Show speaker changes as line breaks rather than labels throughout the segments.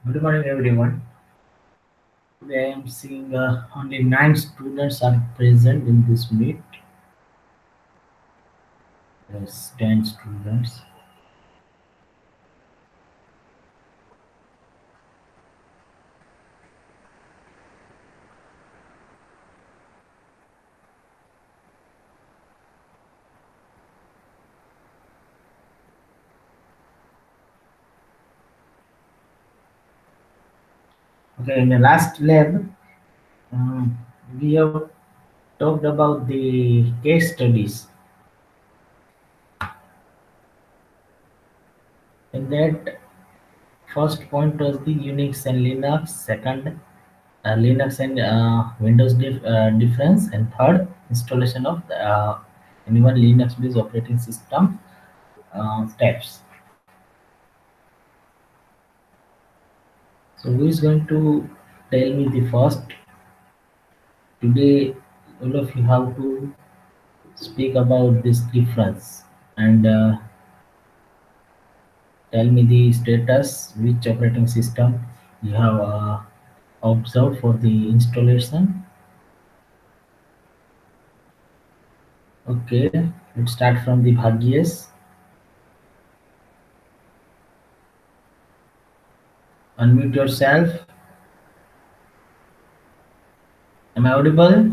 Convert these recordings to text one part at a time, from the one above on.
Good morning, everyone. Today I am seeing only 9 students are present in this meet. Yes, 10 students. Okay, in the last lab, um, we have talked about the case studies. In that, first point was the Unix and Linux. Second, Linux and Windows difference, and third, installation of anyone Linux-based operating system steps. So who is going to tell me the first? Today, all of you have to speak about this difference and tell me the status, which operating system you have observed for the installation. Okay, let's start from the Bhagyes. Unmute yourself. Am I audible?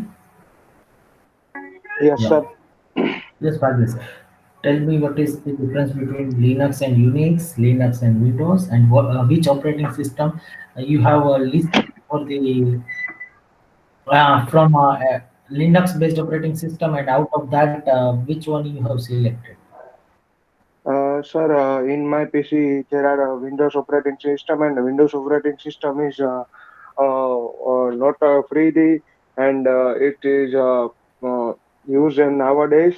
Yes,
Yeah.
sir.
Yes, Bhagyes. Tell me what is the difference between Linux and Unix, Linux and Windows, and which operating system you have a list for the from Linux-based operating system, and out of that, which one you have selected?
Sir, in my PC, there are Windows operating system, and Windows operating system is not free, and it is used in nowadays.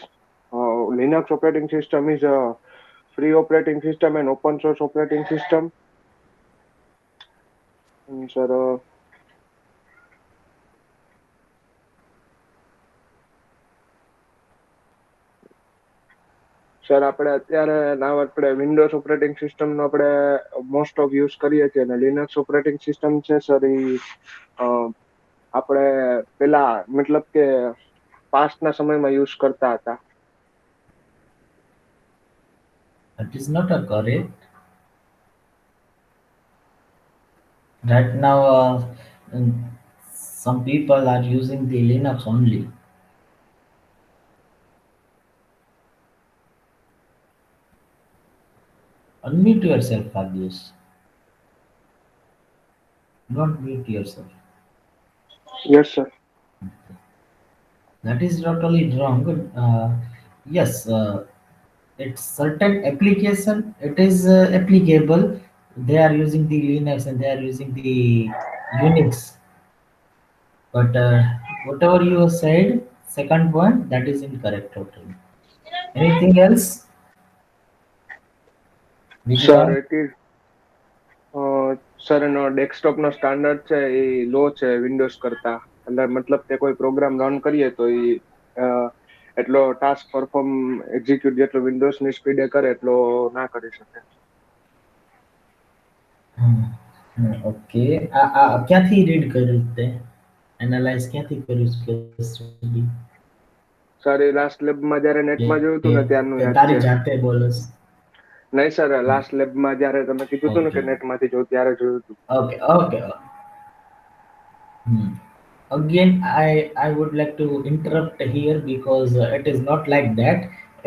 Linux operating system is a free operating system and open source operating system. And sir આપણે અત્યારે નાવ આપણે Windows operating સિસ્ટમનો આપણે most of use કરીએ છીએ અને Linux operating system છે sir એ આપણે પેલા મતલબ કે પાસ્ટના સમયમાં યુઝ કરતા હતા.
That is not a correct. Right now, some people are using the Linux only. Unmute yourself, Bhagyes. Don't mute yourself.
Yes sir.
That is totally wrong. Yes, it's certain application. It is applicable. They are using the Linux and they are using the Unix. But whatever you said, second point, that is incorrect totally. Anything else,
sir
Vijay?
It is sir એનો ડેસ્કટોપનો standard છે એ લો છે Windows કરતા એટલે મતલબ કે કોઈ program run કરીએ તો એ એટલો ટાસ્ક પરફોર્મ એક્ઝિક્યુટ જેટલો વિન્ડોઝની સ્પીડે કરે એટલો ના કરી શકે.
ઓકે આ ક્યાંથી રીડ કર્યું તે એનાલાઇઝ ક્યાંથી કર્યું કેસ સ્ટડી
સર એ લાસ્ટ લેબમાં જયારે નેટમાં જોયું હતું ને ત્યારનું
કે
યાદ
તારી
છે.
જાતે બોલસ
નહીં સર લાસ્ટ લેબમાં જયારે તમે કીધું હતું ને
ઓકે
કે નેટમાંથી જોયું ત્યારે જોયું હતું.
Okay okay again I would like to interrupt here because it is not like that.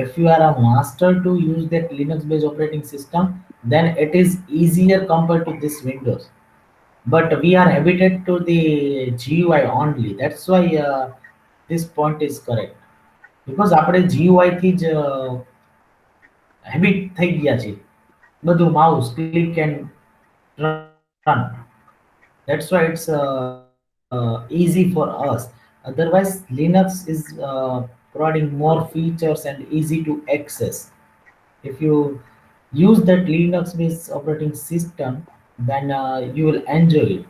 If you are a master to use that Linux based operating system, then it is easier compared to this Windows, but we are habited to the GUI only. That's why this point is correct, because આપણે GUI થી જ habit થઈ ગયા છે, બધું mouse click and run. That's why it's easy for us. Otherwise, Linux is providing more features and easy to access. If you use that Linux based operating system, then you will enjoy it.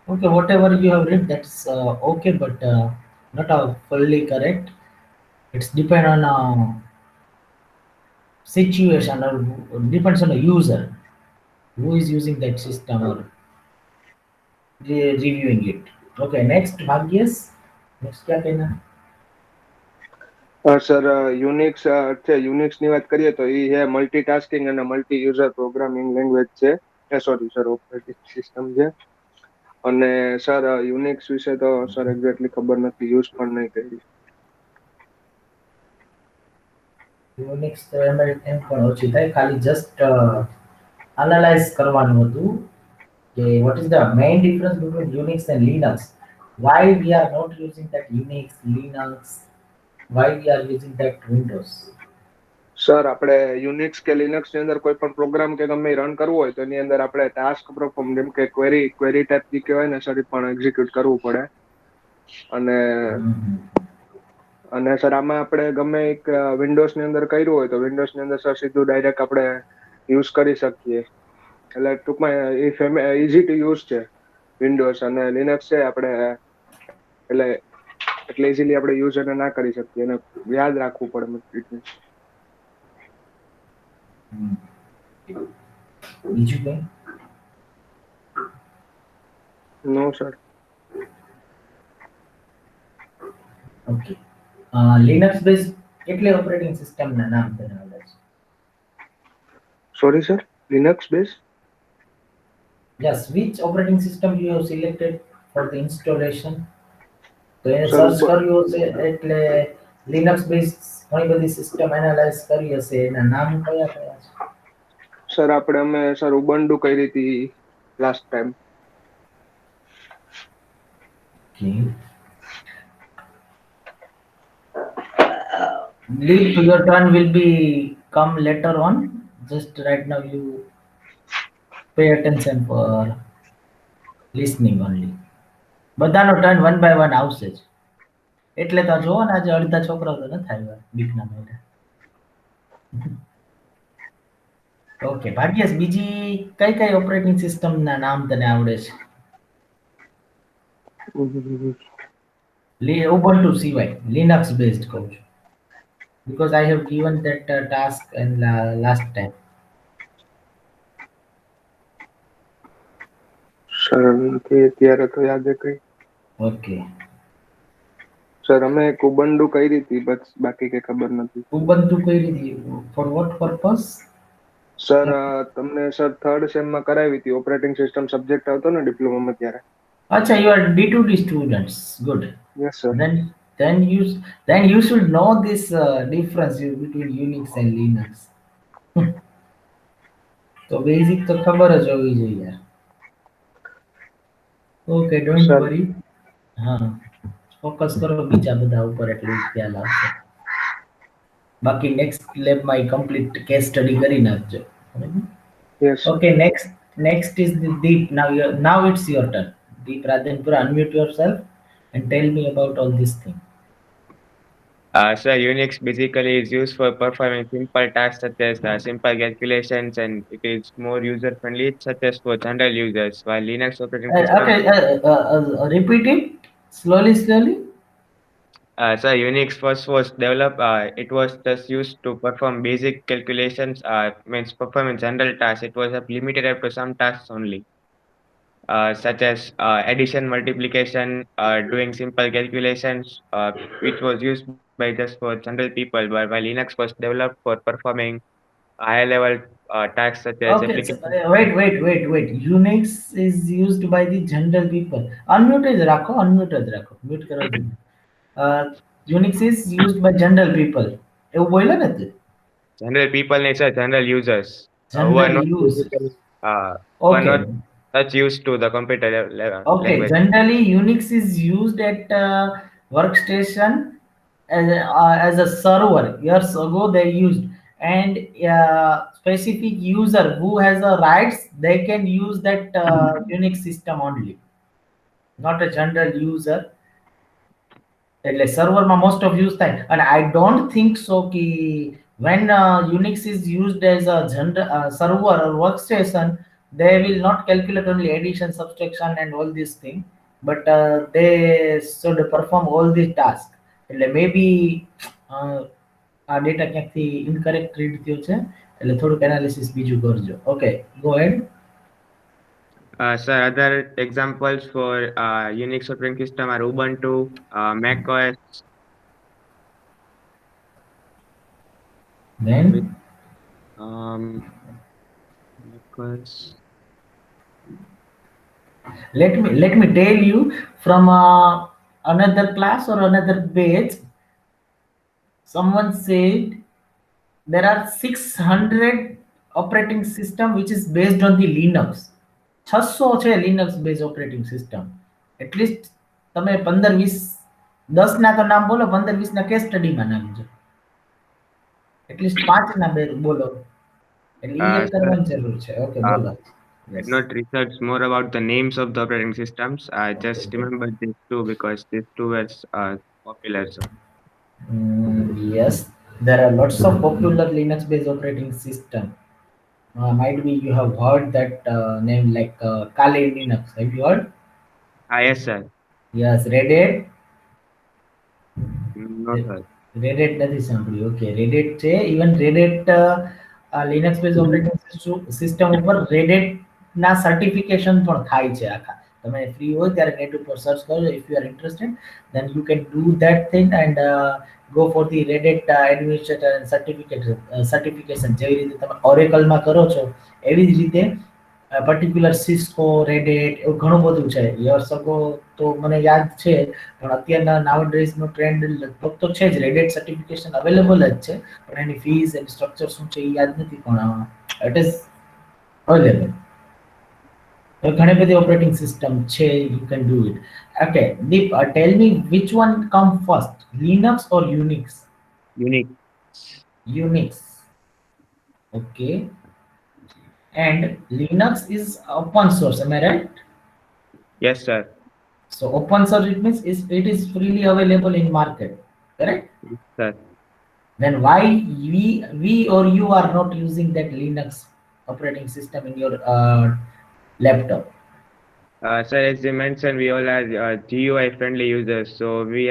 Okay, whatever you have read, that's okay, but not fully correct. It's depend on situation or depends on the user. who is using that system or reviewing it. Okay, next Bhagyas. Next क्या कहना?
Sir Unix છે યુનિક્સની વાત કરીએ તો એ છે multitasking અને multi user programming language છે. Sorry sir, operating system છે. અને સર યુનિક્સ વિશે તો સર એક્ઝેક્ટલી ખબર નથી, યુઝ પણ નહીં કરી.
યુનિક્સ તો એમ પણ ઓછી થાય, ખાલી જસ્ટ analyze કરવાનું હતું કે what is the main difference between Unix and Linux? Why we are not using that Unix, Linux? Why we are using that Windows?
Sir આપણે યુનિક્સ કે લિનક્સ ની અંદર કોઈ પણ પ્રોગ્રામ કે ગમે રન કરવું હોય તો એની અંદર આપણે ટાસ્ક પરફોર્મ, જેમ કે ક્વેરી ટાઈપ જે કહેવાય ને સર, એ પણ એક્ઝિક્યુટ કરવું પડે. અને અને સર આમાં આપણે ગમે એક વિન્ડોઝ ની અંદર કર્યું હોય તો વિન્ડોઝ ની અંદર સર સીધું ડાયરેક્ટ આપણે યુઝ કરી શકીએ. એટલે ટૂંકમાં એ ઇઝી ટુ યુઝ છે વિન્ડોઝ. અને લિનક્સ છે આપણે એટલે એટલે ઇઝીલી આપણે યુઝ એને ના કરી શકીએ, એને યાદ રાખવું પડે.
બીજું કંઈ?
નો સર.
ઓકે, લિનક્સ બેઝ કેટલી ઓપરેટિંગ સિસ્ટમના નામ તને આવડે છે?
Sorry sir, Linux base?
Yes, which operating system you have selected for the installation? તો એને
સર
સર્ચ કર્યું હશે એટલે લિનક્સ બેઝ ઘણી બધી સિસ્ટમ એનાલાઇઝ કરી હશે, એના નામ કયા કયા છે?
સર અમે સર ઉબુન્ટુ કરી હતી last time.
Okay. Leave your turn will be come later on. Just right now you pay attention for listening only. બધાનો ટર્ન વન બાય વન આવશે જ. એટલે તો જોવો ને આજે અડધા છોકરાઓ તો નથી આવ્યા બીકના માટે. ઓકે ભાગ્યેશ, બીજી કઈ કઈ ઓપરેટિંગ સિસ્ટમના નામ તને આવડે છે? ઉબુન્ટુ સિવાય લિનક્સ બેઝડ કહું છું, because I have given that task in last time.
Sir અત્યારે તો યાદ કઈ.
ઓકે,
સર અમે એક ઉબુન્ટુ કરી હતી, બસ બાકી કઈ ખબર નથી.
ઉબુન્ટુ કઈ રીતે, ફોર વોટ પર્પસ?
સર તમને સર થર્ડ સેમ માં કરાવી હતી, ઓપરેટિંગ સિસ્ટમ સબ્જેક્ટ આવતો ને ડિપ્લોમામાં ત્યારે.
Acha, you are D2D students. Good.
Yes sir.
Then you should know this difference between Unix and Linux. તો બેઝિક તો ખબર જ હોવી જોઈએ યાર. ઓકે, ડોન્ટ
સર
વરી. હા, ફોકસ કરો બીજા બધા ઉપર એટલે ખ્યાલ આવશે. બાકી નેક્સ્ટ લેબમાં એ કમ્પ્લીટ કેસ સ્ટડી કરી નાખજો.
Yes.
Okay, next is the Deep. Now it's your turn. Deep Radhanpura, unmute yourself and tell me about all this thing.
So Unix basically is used for performing simple tasks such as simple calculations, and it is more user friendly such as for general users, while Linux operating system.
Okay, repeat it slowly.
So Unix first was developed, it was just used to perform basic calculations, means performing general tasks. It was limited up to some tasks only, such as addition, multiplication, doing simple calculations, which was used by just for general people, while Linux was developed for performing higher level tasks such as
Okay, so,
application.
wait. Unix is used by the general people. Unmute જ રાખો, mute કરો જ. Unix is used by general people. એવું બોલ્યો ને તે?
General people nature general users who are
General
not
users.
who are
Okay.
not such used to the computer
Okay,
language.
generally Unix is used at workstation as a server. Years ago they used, and specific user who has the rights, they can use that Unix system only, not a general user. એટલે સર્વરમાં most of use થાય, અને I don't think so કે when Unix is used as a server or workstation, they will not calculate only addition, subtraction and all these things, but they should perform all these tasks. એટલે maybe આ data ક્યાંકથી incorrect read થયો છે, એટલે થોડુંક analysis બીજું કરજો. Okay, go head.
Sir, other examples for Unix operating system are Ubuntu, macOS, with
Then
um, macOS.
let me tell you from another class or another page. Someone said there are 600 operating system which is based on the Linux. 600 છે Linux base operating system. At least તમે 15-20 10 ના તો નામ બોલો, 15-20 ના case સ્ટડીમાં નાખજો. At least 5 ના બે બોલો. એટલે ઈ એક
Sir,
કરવાની જરૂર છે. ઓકે
uh,
બોલો.
I did
yes.
not research more about the names of the operating systems. I just remember these two because these two were popular. So,
Yes, there are lots of popular Linux based operating system. Might be you have heard that name like Kali Linux. Have you heard?
yes, sir.
Yes, Red Hat.
No, sir.
Red Hat નથી સાંભળ્યું. Okay, Red Hat છે. Even Red Hat Linux based operating system ઉપર Red Hat ના certification પણ થાય છે આખા. તમે ફ્રી હોય ત્યારે નેટ ઉપર સર્ચ કરજો. If you are interested, then you can do that thing and go for the Red Hat administrator and certification. જેવી રીતે તમે Oracle માં કરો છો એવી જ રીતે પર્ટિક્યુલર સિસ્કો, રેડ હેટ એવું ઘણું બધું છે. યર્સ અગો તો મને યાદ છે, પણ અત્યારના નાઉ ડેઝનો ટ્રેન્ડ લગભગ તો છે જ. રેડ હેટ સર્ટિફિકેશન અવેલેબલ જ છે, પણ એની ફીસ એન્ડ સ્ટ્રક્ચર શું છે એ યાદ નથી, પણ ઇટ ઇઝ અવેલેબલ. ઘણી બધી ઓપરેટિંગ સિસ્ટમ છે, you can do it. Okay Deep, tell me which one come first, Linux or Unix?
Unix.
Unix. Okay. And Linux is open source, am I right?
Yes, sir.
So open source, it means it is freely available in market, correct?
Yes, sir.
Then why we or you are not using that Linux operating system in your laptop?
Sir, as you mentioned, we all are GUI friendly users, so we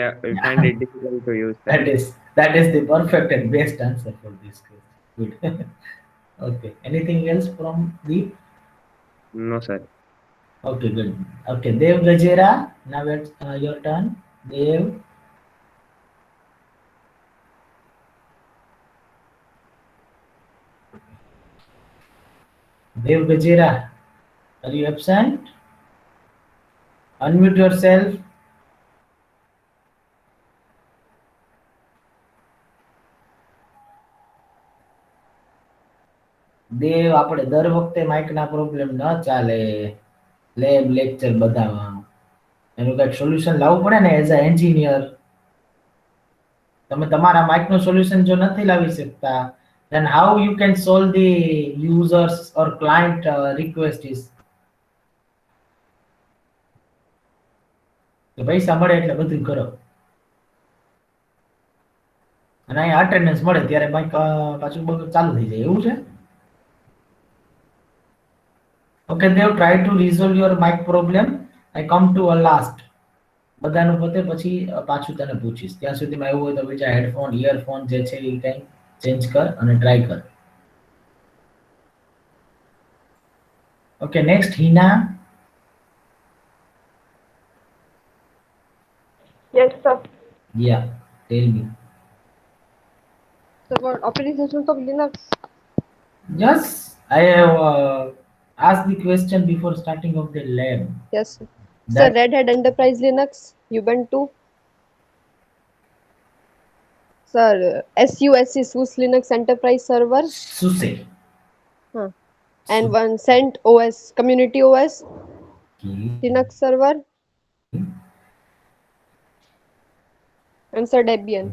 find it difficult to use that.
That is the perfect and best answer for this question. Good. Okay. Anything else from the?
No, sir.
Okay, good. Okay, Dev Gajera, now it's your turn. Dev. Dev Gajera, are you absent? Unmute yourself. દેવ, આપણે દર વખતે માઇકના problem ન ચાલે. Lab lecture બધામાં એનું કંઈક solution લાવવું પડે ને. એઝ અ એન્જિનિયર તમે તમારા માઇકનું સોલ્યુશન જો નથી લાવી શકતા, then how you can solve the users or client request is કે પૈસા મળે એટલે બધું કરો, અને અહીંયા અટેન્ડન્સ મળે ત્યારે માઇક પાછું ચાલુ થઈ જાય, એવું છે? Okay, Dev, try to resolve your mic problem. I come to a last. બધાનું પતે પછી પાછું તને પૂછીશ. ત્યાં સુધીમાં એવું હોય તો બીજા હેડફોન, ઇયરફોન જે છે એ કંઈ ચેન્જ કર અને ટ્રાય કર. Okay, next Hina.
Yes, sir.
Yeah, tell me.
So, what operating systems of Linux?
Yes, I have asked the question before starting of the lab.
Yes, sir. Sir,
That
Red Hat Enterprise Linux, Ubuntu. Sir, SUSE SUSE Linux Enterprise Server,
SUSE.
and one CentOS Community OS
Okay.
Linux Server, and Sir Debian.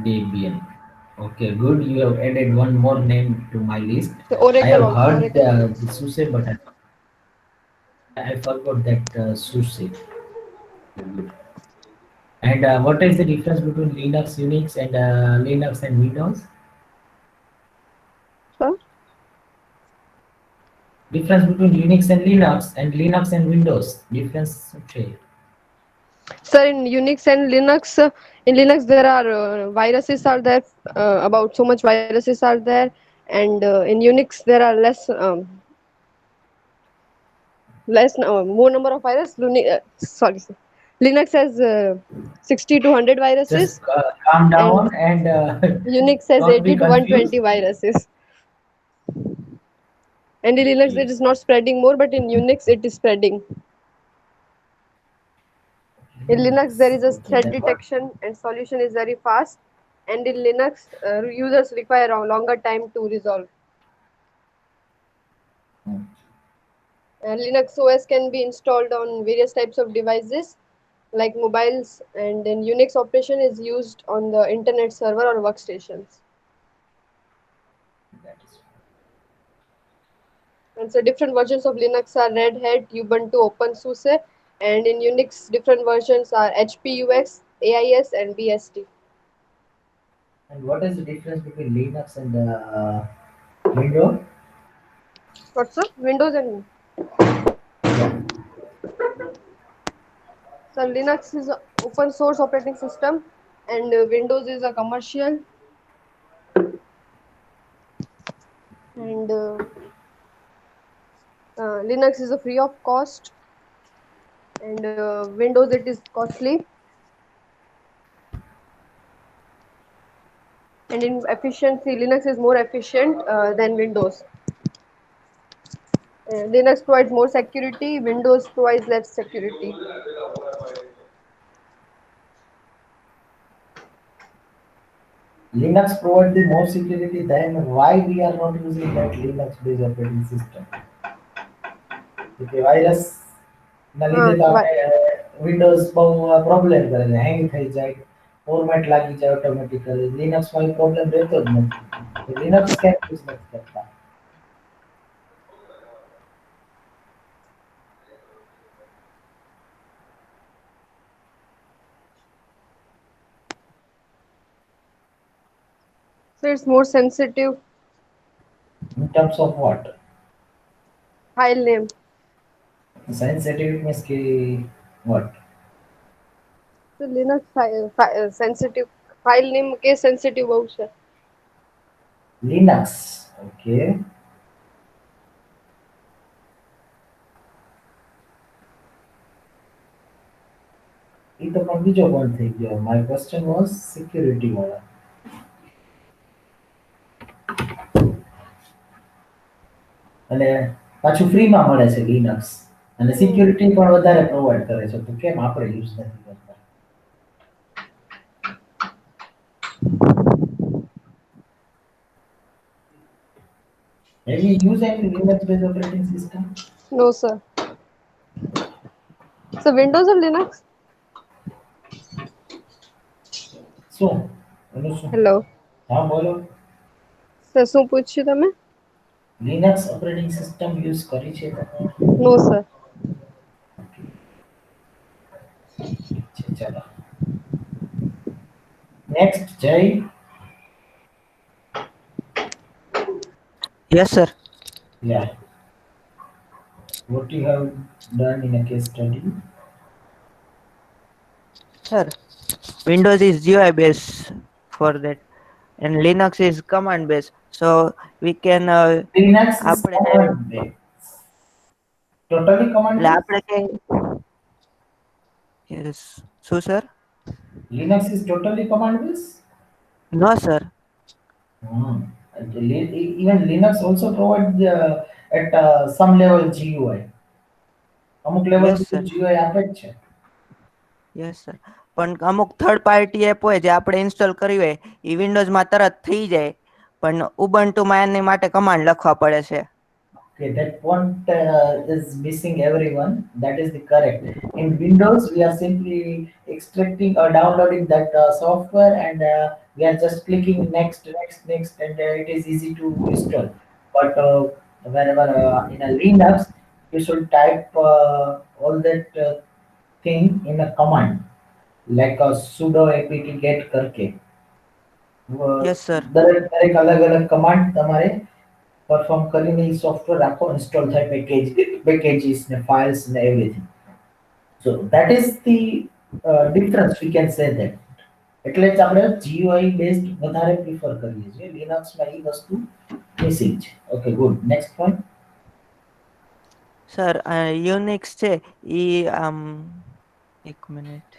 Debian. Okay, good. You have added one more name to my list.
So
I
Oracle
have
also.
heard
Oracle.
the SUSE, but I forgot that SUSE. Good. And what is the difference between Linux, Unix, and Linux and Windows?
Sir?
Difference between Unix and Linux and Windows. Difference. Okay.
Sir, in Unix and Linux, in Linux there are viruses are there, about so much viruses are there, and in Unix there are more number of viruses. Linux has 60 to 100 viruses,
Just calm
and
down and
Unix has
don't
80
be
to 120
confused.
viruses. And in Linux it
Okay.
is not spreading more, but in Unix it is spreading. In Linux there is a
Okay,
threat
then what?
detection and solution is very fast. And in Linux, users require a longer time to resolve.
Hmm.
Linux OS can be installed on various types of devices like mobiles, and then Unix operation is used on the internet server or workstations.
That is
And so different versions of Linux are Red Hat, Ubuntu, OpenSUSE, and in Unix different versions are HPUX, AIS, and BSD.
And what is the difference between Linux and Windows?
What's up? Windows and
Yeah.
so Linux is an open source operating system, and Windows is a commercial, and Linux is a free of cost, and Windows it is costly, and in efficiency Linux is more efficient than Windows. Linux provides more security, Windows provides less security.
Linux provides the more security, then why we are not using that Linux based operating system? કે virus ના લીધે તો
Why?
આપણે Windows બહુ problem કરે છે, હેંગ થઈ જાય, ફોર્મેટ લાગી જાય ઓટોમેટિકલી. લિનક્સમાં એ પ્રોબ્લેમ રહેતો જ નથી. તો લિનક્સ કેમ યુઝ નથી કરતા?
So it's more sensitive.
In terms of what?
File name.
Sensitive means કે what?
So Linux sensitive file name के sensitive બહુ છે.
Linux. Okay. એ તો પણ બીજો point થઈ ગયો. My question was security વાળા. અને પાછું ફ્રીમાં મળે છે લિનક્સ, અને સિક્યુરિટી પણ વધારે પ્રોવાઈડ કરે છે, તો કેમ આપણે યુઝ નથી કરતા? Have you used any Linux based operating system?
No sir. So Windows or Linux?
શું બોલો શું?
Hello.
હા બોલો.
સર શું પૂછ્યું તમે?
લિનક્સ ઓપરેટિંગ સિસ્ટમ યુઝ કરી છે તમે?
No sir.
ઠીક છે, ચાલો. નેક્સ્ટ જય.
Yes, sir.
Yeah. What you have done in a case study?
Sir, Windows is GUI based for that, and Linux is command based. So we can
Linux is
આપણે
command based. Totally command
એટલે
based?
આપણે કઈ yes શું sir?
Linux is totally command based?
No sir.
Hmm. Even Linux also provides at some level GUI. અમુક level
Yes
સુધી
sir.
GUI આપે જ છે.
Yes sir. પણ અમુક થર્ડ પાર્ટી એપ હોય જે આપણે ઇન્સ્ટોલ કરવી હોય એ વિન્ડોઝમાં તરત થઈ જાય, પણ ઉબુન્ટુમાં એની માટે કમાન્ડ લખવા પડે છે.
Okay, that point is missing everyone. That is the correct. In Windows, we are simply extracting or downloading that software, and we are just clicking next, next, next, and it is easy to install. But whenever in a Linux, you should type all that thing in a command, like a sudo apt get करके.
Yes sir.
દરેક દરેક અલગ અલગ command તમારે perform કરીને એ software આખો install થાય, packages ને ફાઇલ્સ ને everything. So that is the difference, we can say that. એટલે જ આપણે જીયુઆઈ બેઝડ વધારે પ્રિફર કરીએ છીએ. લિનક્સમાં એ વસ્તુ usage. Okay, good. Next point.
Sir Unix છે ઈ એક મિનિટ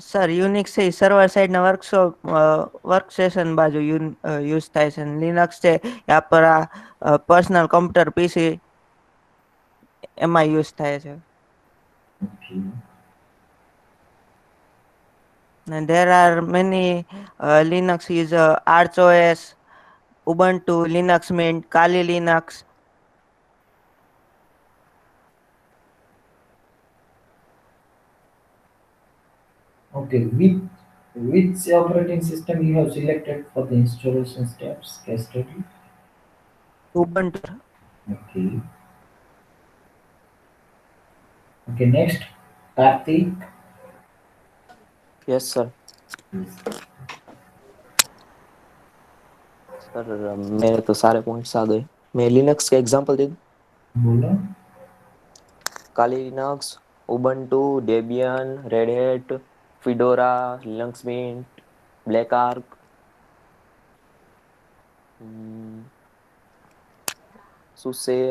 સર યુનિક્સ છે સર્વર સાઈડના વર્ક સ્ટેશન બાજુ યુઝ થાય છે લિનક્સ છે એ આપણા પર્સનલ કમ્પ્યુટર પીસી એમાં યુઝ થાય છે.
Okay.
And there are many Linux is ArchOS, Ubuntu, Linux Mint, Kali Linux.
Okay, which operating system you have selected for the installation steps? Case study.
Ubuntu.
Okay. Okay, next. Karthik.
Yes sir.
Yes.
Sir मेरे तो सारे points आ गए. मैं Linux का example दे दूं.
बोलो.
Kali Linux, Ubuntu, Debian, red hat, Fedora, Linux mint, black arch, SUSE,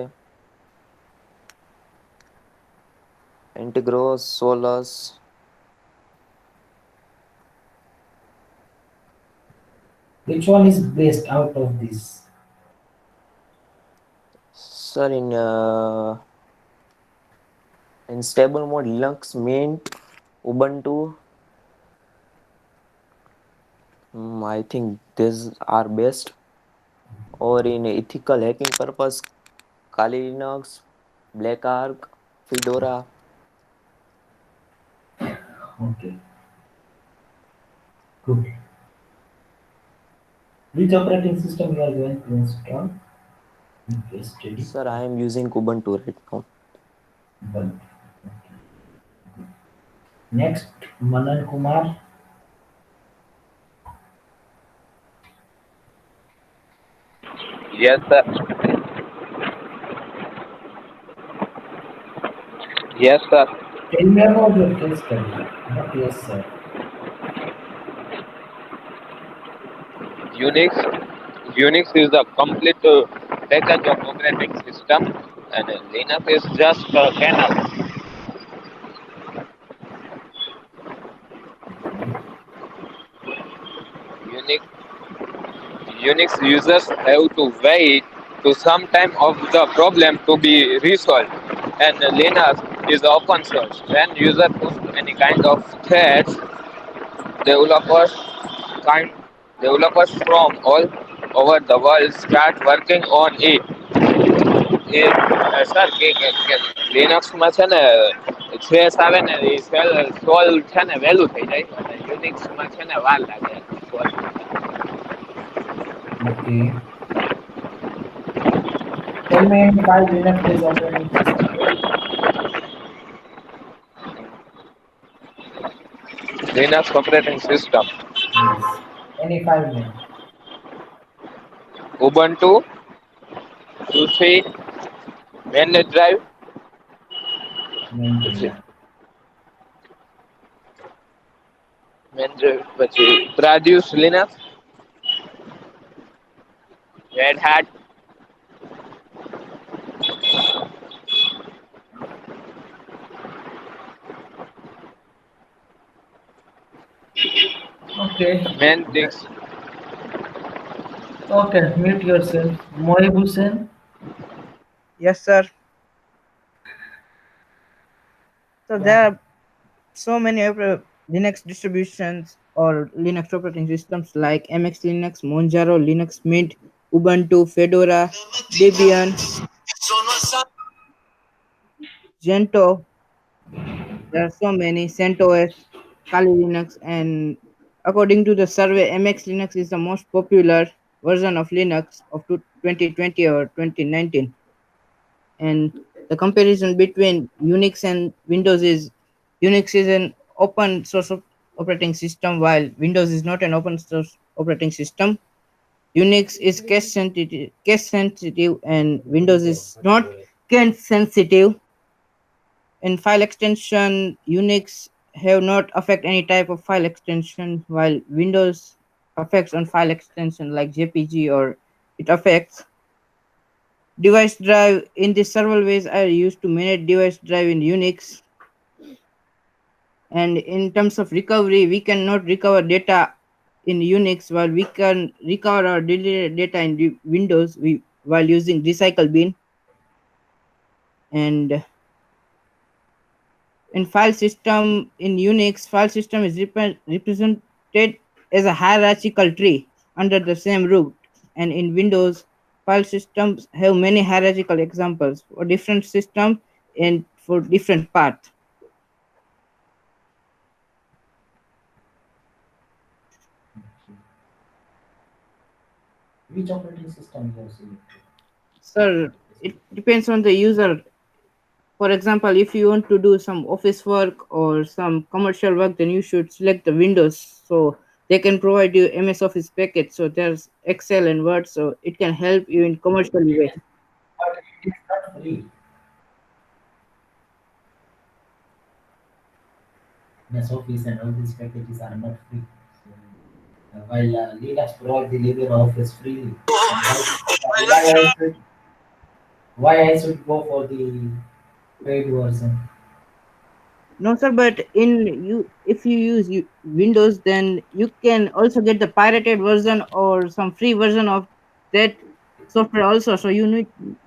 Antergos, Solus.
Which one is best out of these?
Sir, in stable mode, Linux Mint, Ubuntu. I think these are best. Or in ethical hacking purpose, Kali Linux, Black Ark, Fedora.
Okay. Good. Which operating system you are going to install? Okay, steady.
Sir, I am using Ubuntu right now.
But, okay. Next, Manan Kumar.
Yes, sir. Yes, sir.
Tell me about your case study. Not yes, sir.
Unix is a complete package of operating system, and Linux is just a kernel. Unix Unix users have to wait to some time of the problem to be resolved, and Linux is open source. When user push any kind of threads, developers kind developers from all over the world start working on it. Sir કે લિનક્સમાં છે ને થ્રેસ આવે ને એ solve છે ને વહેલું થઈ જાય અને યુનિક્સમાં છે ને વાર લાગે solve.
Okay. Tell me any five Linux-based operating system.
Linux operating system.
Yes. Any five name.
Ubuntu, SUSE, mainnet drive,
Maintain.
main drive પછી Traduce Linux, Red Hat,
Okay.
Mantix.
Okay. Mute yourself. Mohib Hussain.
Yes, sir. So there are so many Linux distributions or Linux operating systems like MX Linux, Monjaro, Linux Mint, Ubuntu, Fedora, Debian, Gentoo. There are so many CentOS, Kali Linux, and according to the survey, MX Linux is the most popular version of Linux of 2020 or 2019. And the comparison between Unix and Windows is Unix is an open source operating system while Windows is not an open source operating system. Unix is cache sensitive and Windows is not cache sensitive. In file extension, Unix have not affect any type of file extension, while Windows affects on file extension like JPG, or it affects device drive. In the several ways are used to manage device drive in Unix. And in terms of recovery, we cannot recover data in Unix, while we can recover our deleted data in Windows while using recycle bin. And in file system in Unix, file system is represented as a hierarchical tree under the same root. And in Windows, file systems have many hierarchical examples for different systems and for different paths.
Which operating system you have selected?
Sir, it depends on the user. For example, if you want to do some office work or some commercial work, then you should select the Windows. So they can provide you MS Office package. So there's Excel and Word. So it can help you in commercial way.
But it is not free. MS Office and all these packages are not free. So, while Linux provides the LibreOffice freely, why I should go for the paid version?
No, sir, but if you use Windows, then you can also get the pirated version or some free version of that software also. So you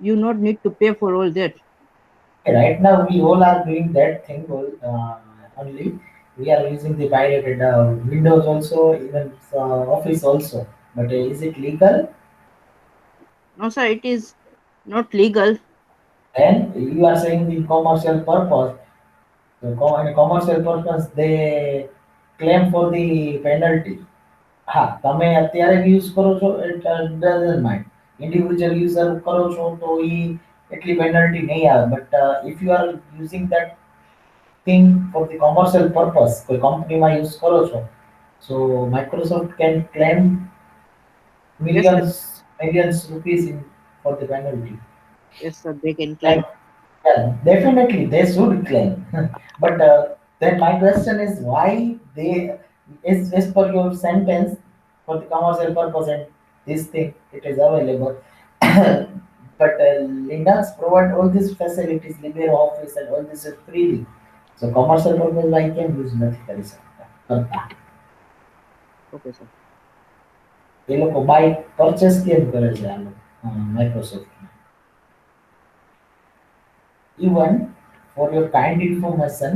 not need to pay for all that.
Right now, we all are doing that thing only. We are using the pirated Windows also, even Office also. But is it legal?
No, sir, it is not legal.
Then you are saying the commercial purpose. So, in commercial purpose, they claim for the penalty. હા તમે અત્યારે use કરો છો it doesn't mind. Individual user કરો છો તો એ એટલી penalty નહીં આવે. But if you are using that thing for the commercial purpose, કોઈ કંપનીમાં યુઝ કરો છો, so Microsoft can claim
Yes, sir.
millions rupees for the penalty.
Yes, sir, they can
Like,
claim.
yeah, definitely they should claim. But then my question is why they, as per your sentence, for the commercial purpose and this thing it is available. But Linux provide all these facilities, LibreOffice and all this is freely. So commercial purpose I can use નથી કરી શકતા કરતા.
Okay, sir.
એ લોકો by purchase કેમ કરે છે આ લોકો Microsoft? Even for your kind information,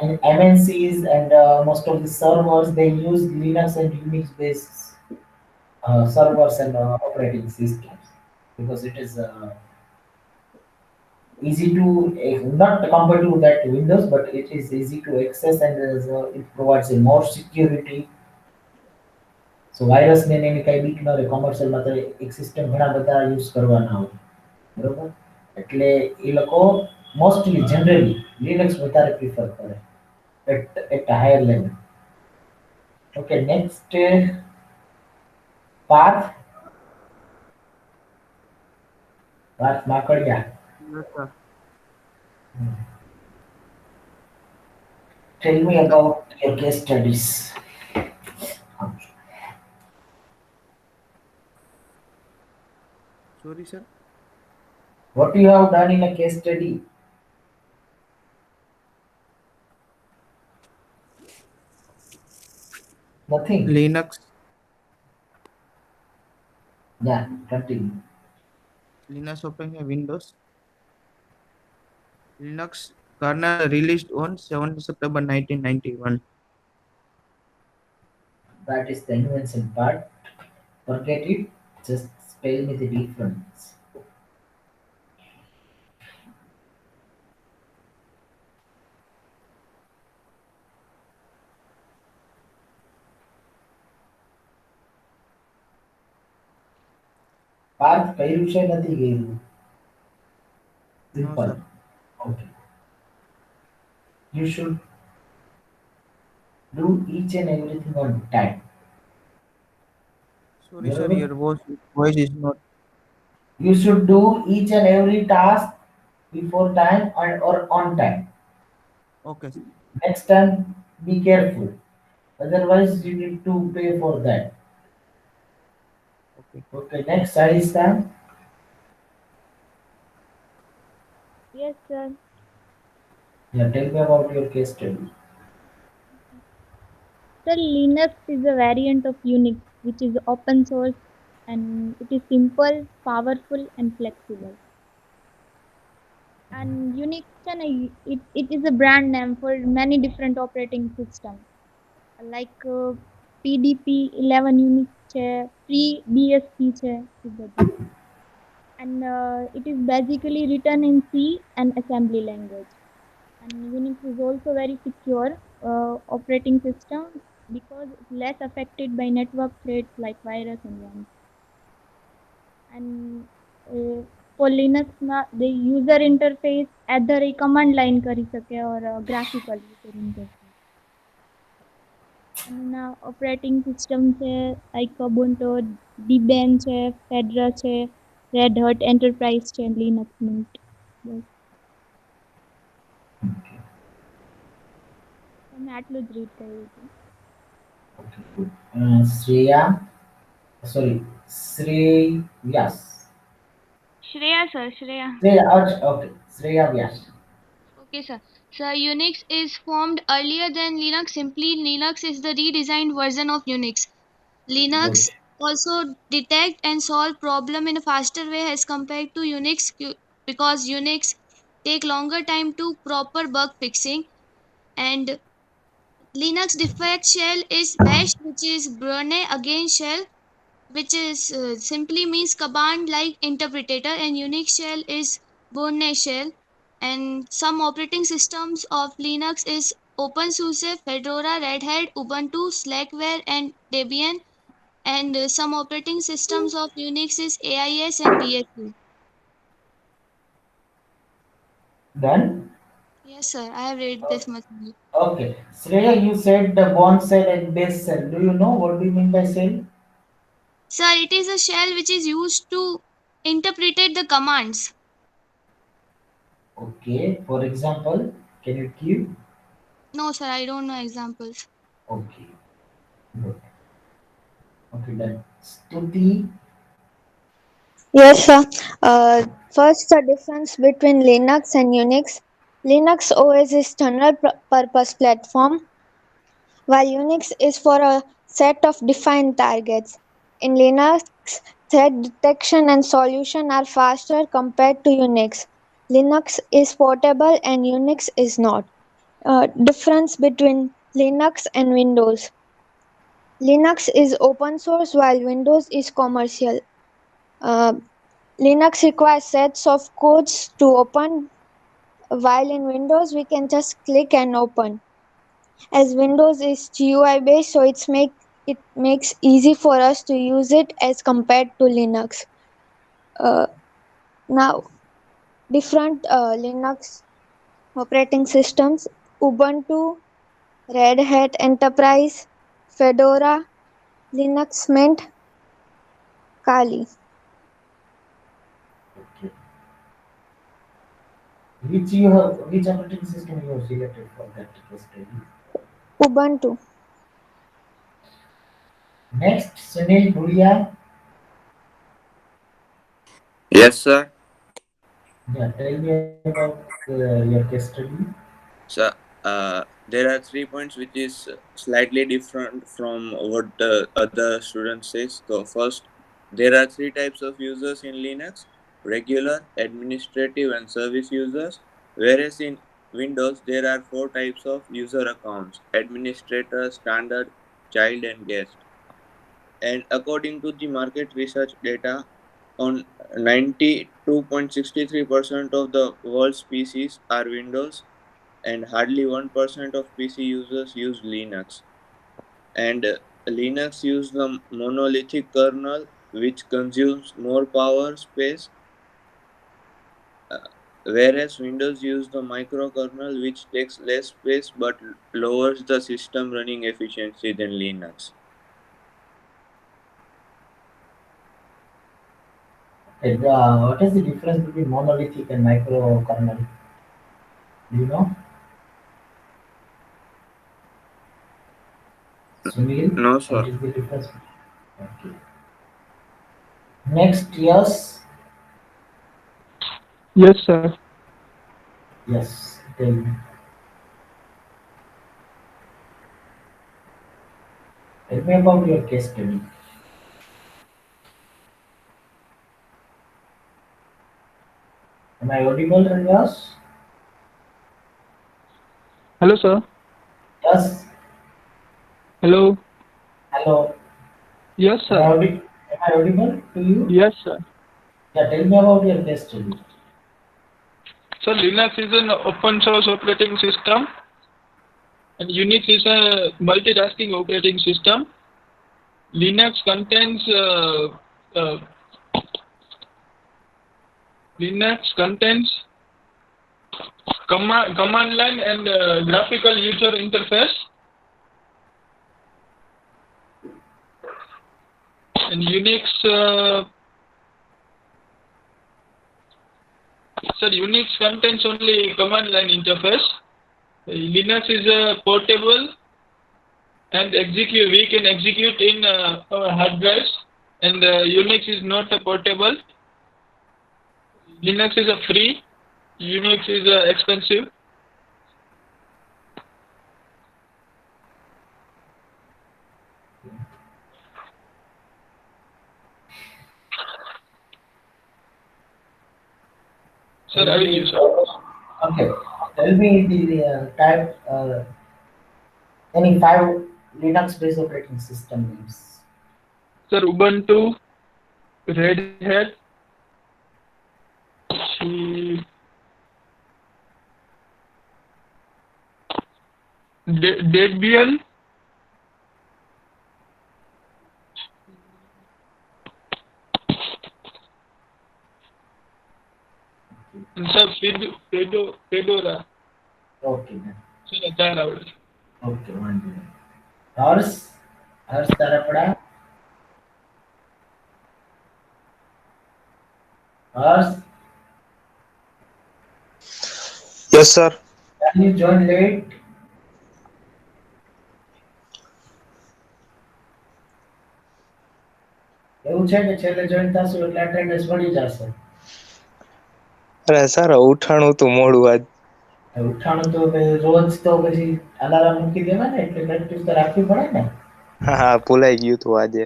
in MNCs and most of the servers, they use Linux and Unix based servers and operating systems because it is easy to not compared to that Windows, but it is easy to access and it provides a more security. So virus ને એની કઈ બીક ન રહે. કોમર્શિયલમાં તો એક system ઘણા બધા use કરવાના હોય, બરોબર? એટલે એ લોકો મોસ્ટલી જનરલી લિનક્સ વધારે પ્રિફર કરે at a higher level. Okay, next path. Path Makarya.
Yes, sir.
Tell me about your case studies.
Sorry, sir.
What you have done in a case study? Nothing.
Linux.
Yeah, continue.
Linux operating system Windows. Linux kernel released on 7th September 1991.
That is the invention part. Forget it. Just spell me the difference. Parth કર્યું છે નથી કર્યું? Simple.
sir.
Okay. You should do each and everything on time.
Sorry, sir.
Barabar?
Your voice is not.
You should do each and every task before time or on time.
Okay, sir.
Next time, be careful. Otherwise, you need to pay for that.
Okay.
Okay, next studies time.
Yes, sir.
Yeah, tell me about your case study.
Sir, Linux is a variant of Unix, which is open source and it is simple, powerful, and flexible. And Unix it is a brand name for many different operating systems like PDP 11 Unix free BSP is બધું. And it is basically written in C and assembly language. And Unix is also very secure operating system because it's less affected by network threats like virus and worms. And for Linux the user interface either a command line કરી શકે or a graphical user interface. And operating system છે like Ubuntu, Debian છે, Fedora છે, Red Hat Enterprise છે, Linux Mint. બસ. તમે આટલું જ read કર્યું હતું.
Okay, good. Shreya, sorry, Shrey, yes.
Shreya, sir, Shreya.
Shreya, okay, Shreya, yes.
Okay, sir. So Unix is formed earlier than Linux. Simply, Linux is the redesigned version of Unix. Linux
Good.
also detect and solve problem in a faster way as compared to Unix because Unix take longer time to proper bug fixing, and Linux defect shell is bash, which is Brune against shell, which is simply means command like interpreter, and Unix shell is Bourne shell. And some operating systems of Linux is OpenSUSE, Fedora, Red Hat, Ubuntu, Slackware, and Debian. And some operating systems of Unix is AIS and BSU.
Done?
Yes, sir. I have read this much. Only.
Okay. Shreya, you said the bond cell and base cell. Do you know what do you mean by cell?
Sir, it is a shell which is used to interpret the commands.
Okay. For example, can you give?
No, sir. I don't know examples.
Okay. Good. Okay, done. Stuti.
Yes, sir. First, the difference between Linux and Unix. Linux OS is general purpose platform, while Unix is for a set of defined targets. In Linux, threat detection and solution are faster compared to Unix. Linux is portable and Unix is not. Difference between Linux and Windows. Linux is open source while Windows is commercial. Uh, Linux requires sets of codes to open, while in Windows we can just click and open. As Windows is GUI based, so it makes easy for us to use it as compared to Linux. Now, different Linux operating systems: Ubuntu, Red Hat Enterprise, Fedora, Linux Mint, Kali.
Okay. Which operating system you have selected for that case study?
Ubuntu.
Next, Sunil Bhuria.
Yes, sir.
Yeah, tell me about your case study.
So, there are 3 points which is slightly different from what the other student says. So, first, there are 3 types of users in Linux: regular, administrative, and service users. Whereas in Windows, there are 4 types of user accounts: administrator, standard, child, and guest. And according to the market research data, on 92.63% of the world's PCs are Windows, and hardly 1% of PC users use Linux. And Linux uses the monolithic kernel, which consumes more power space, uh, whereas Windows uses the microkernel, which takes less space but lowers the system running efficiency than Linux.
What is the difference between monolithic and microkernel? Do you know? Sunil,
No,
what
sir.
is the difference? Okay. Next, yes.
Yes, sir.
Yes. Tell me. Tell me about your case study. Am I audible, yes?
Hello, sir.
Yes.
Hello.
Hello.
Yes,
Am I,
sir.
am I audible to you?
Yes, sir.
Yeah, tell me about your case study.
So Linux is an open source operating system, and Unix is a multitasking operating system. Linux contains command line and graphical user interface. And Unix contains only command line interface. Linux is portable and we can execute in our hard drives, and Unix is not a portable. Linux is a free, Unix is expensive. Sir, I will use.
Okay. Tell me the type, any 5 Linux-based operating system names.
Sir, Ubuntu, Red Hat, Debian, and sir, Fedora.
Okay then.
Sir, चार आवडे.
Okay, 1 minute. Hers Tarapda. Hers,
Yes, sir.
can you join late? એવું છે કે છેલ્લે join થશો એટલે attendance મળી જશે.
અરે સર ઉઠાણું તું મોડું આજ.
ઉઠાણું તો રોજ તો પછી અલાર્મ મૂકી દેવાય ને એટલે પ્રેક્ટિસ તો રાખવી પડે ને.
હા ભૂલાઈ ગયું તું આજે.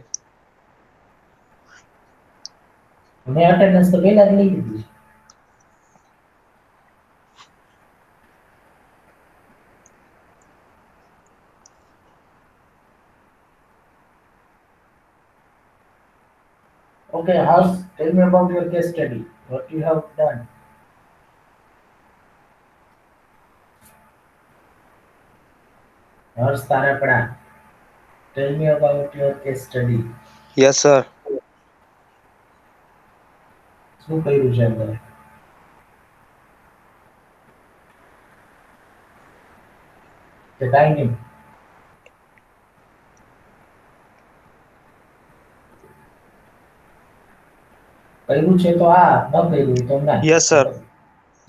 મેં અટેન્ડન્સ તો પહેલા જ લઈ લીધી. Okay, Harsh, tell me about your case study. What you have done. Harsh Tarapda, tell me about your case study.
Yes, sir.
શું કર્યું છે અંદર? કે કાંઈ નહીં. કર્યું છે તો આ, ન કર્યું તો ના.
Yes, sir.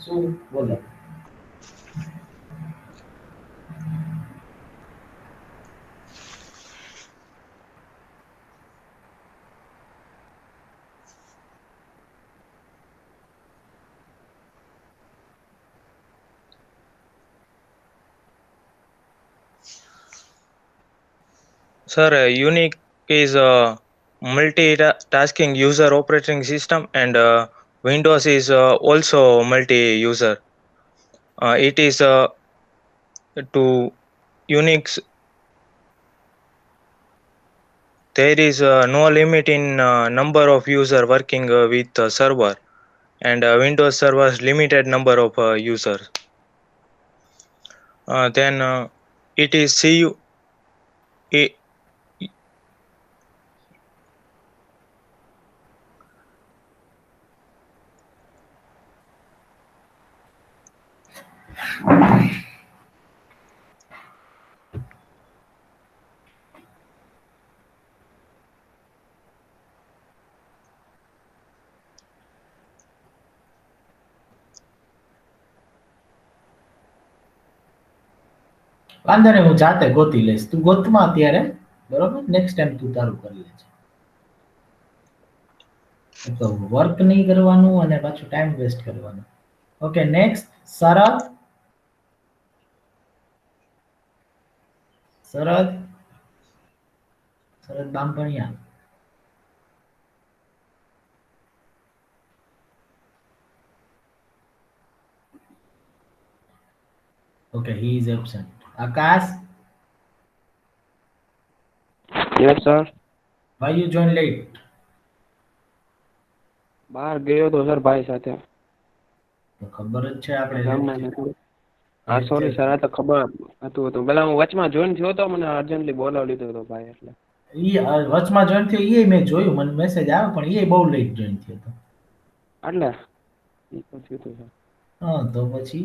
શું બોલો?
Sir, Unix is a multitasking user operating system, and Windows is also multi-user. It is to Unix. There is no limit in number of user working with the server, and Windows servers limited number of users. Then it is
વાંધો નહીં, હું જાતે ગોતી લઈશ. તું ગોતમાં અત્યારે બરોબર, next time તું તારું કરી લેજે. તો વર્ક નહીં કરવાનું અને પાછું ટાઈમ વેસ્ટ કરવાનું. Okay, next Sharad. Sharad Sharad Bambhaniya. Okay, he is absent. Akash,
Yes, sir.
why you join late?
બહાર ગયો તો સર ભાઈ સાથે.
તો ખબર જ છે આપણે
ગામમાં નથી. હા સોરી સર, આ તો ખબર હતું હતું. પેલા હું વચમાં જોઈન થયો તો, મને અર્જન્ટલી બોલાવી લીધો હતો ભાઈ એટલે.
વચમાં જોઈન થયો એ મેં જોયું, મને મેસેજ આવ્યો, પણ એ બહુ લેટ જોઈન થયો હતો.
એટલે ઈ તો થયું હતું સર.
હા, તો પછી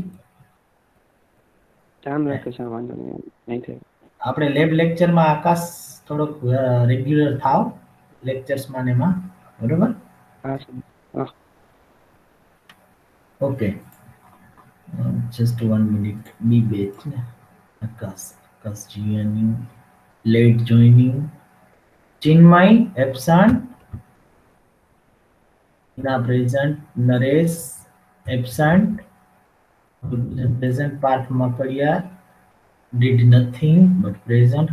ધ્યાન રાખે સર, વાંધો નહીં, નહીં થાય.
આપણે લેબ લેક્ચરમાં આકાશ થોડોક રેગ્યુલર થાવ લેક્ચર્સમાં ને એમાં, બરોબર?
હા સર. હા.
Okay, just 1 minute. B batch ને Akash joining, late joining. Chinmay absent, ના present. Naresh absent, present. Parth Mapadiya did nothing but present.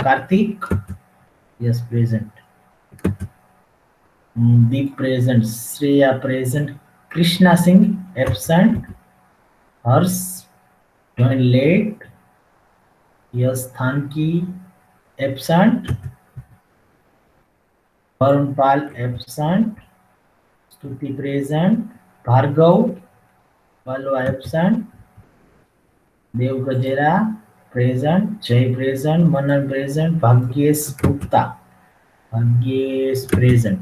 Karthik, yes, present. Deep present. Shreya present. Krishna Singh absent. Hers joined late. Yes, Thanki absent. Varun Pal absent. Stuti present. Bhargav Balu absent. Dev Gajera present. Jay present. Manan present. Bhagyesh Gupta present.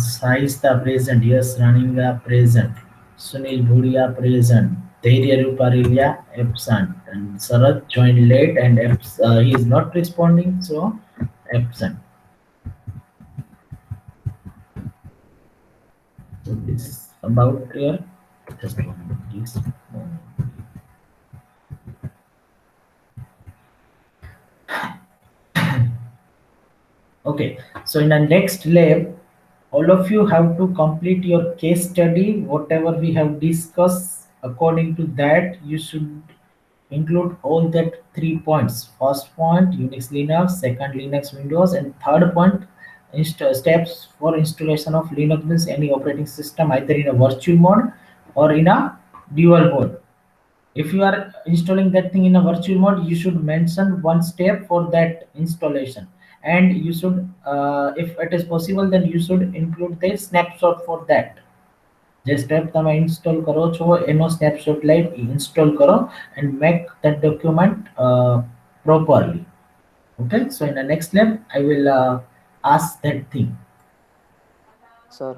Saista present. Yes, Raninga present. Sunil Bhuria present. Dhairya Ruparilya absent. And Sarath joined late and he is not responding, so absent. So this is about clear. Just 1 minute, please. Okay, so in the next lab, all of you have to complete your case study, whatever we have discussed. According to that, you should include all that 3 points. First point, Unix Linux. Second, Linux Windows. And third point, steps for installation of Linux means any operating system either in a virtual mode or in a dual mode. If you are installing that thing in a virtual mode, you should mention 1 step for that installation, and you should if it is possible, then you should include the snapshot for that. જે step તમે install કરો છો એનો snapshot લઈ install કરો and make that document properly. Okay, so in the next lab I will ask that thing.
Sir.